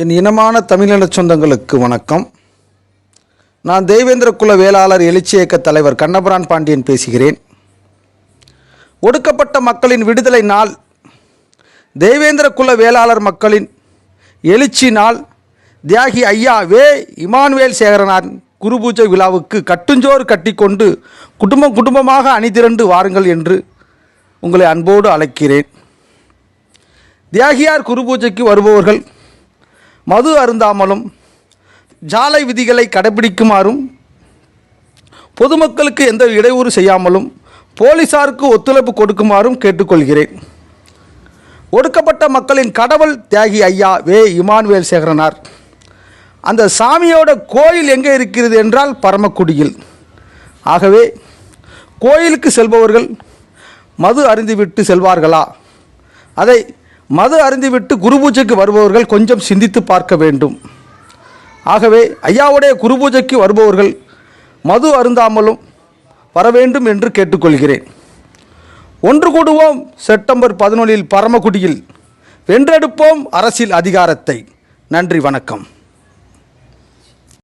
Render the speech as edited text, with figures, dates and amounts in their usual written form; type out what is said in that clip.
என் இனமான தமிழின சொந்தங்களுக்கு வணக்கம். நான் தெய்வேந்திர குல வேளாளர் எழுச்சி இயக்க தலைவர் கண்ணபிரான் பாண்டியன் பேசுகிறேன். ஒடுக்கப்பட்ட மக்களின் விடுதலை நாள், தெய்வேந்திர குல வேளாளர் மக்களின் எழுச்சி நாள், தியாகி ஐயா வே இமானுவேல் சேகரனார் குருபூஜை விழாவுக்கு கட்டுஞ்சோறு கட்டிக்கொண்டு குடும்பமாக அணிதிரண்டு வாருங்கள் என்று உங்களை அன்போடு அழைக்கிறேன். தியாகியார் குருபூஜைக்கு வருபவர்கள் மது அருந்தாமலும் சாலை விதிகளை கடைபிடிக்குமாறும் பொதுமக்களுக்கு எந்த இடையூறு செய்யாமலும் போலீசாருக்கு ஒத்துழைப்பு கொடுக்குமாறும் கேட்டுக்கொள்கிறேன். ஒடுக்கப்பட்ட மக்களின் கடவுள் தியாகி ஐயா வே இமானுவேல் சேகரனார். அந்த சாமியோட கோயில் எங்கே இருக்கிறது என்றால் பரமக்குடியில். ஆகவே கோயிலுக்கு செல்பவர்கள் மது அருந்திவிட்டு செல்வார்களா? அதை மது அருந்திவிட்டு குருபூஜைக்கு வருபவர்கள் கொஞ்சம் சிந்தித்து பார்க்க வேண்டும். ஆகவே ஐயாவுடைய குருபூஜைக்கு வருபவர்கள் மது அருந்தாமலும் வர வேண்டும் என்று கேட்டுக்கொள்கிறேன். ஒன்று கூடுவோம் செப்டம்பர் 11 பரமக்குடியில். வென்றெடுப்போம் அரசியல் அதிகாரத்தை. நன்றி, வணக்கம்.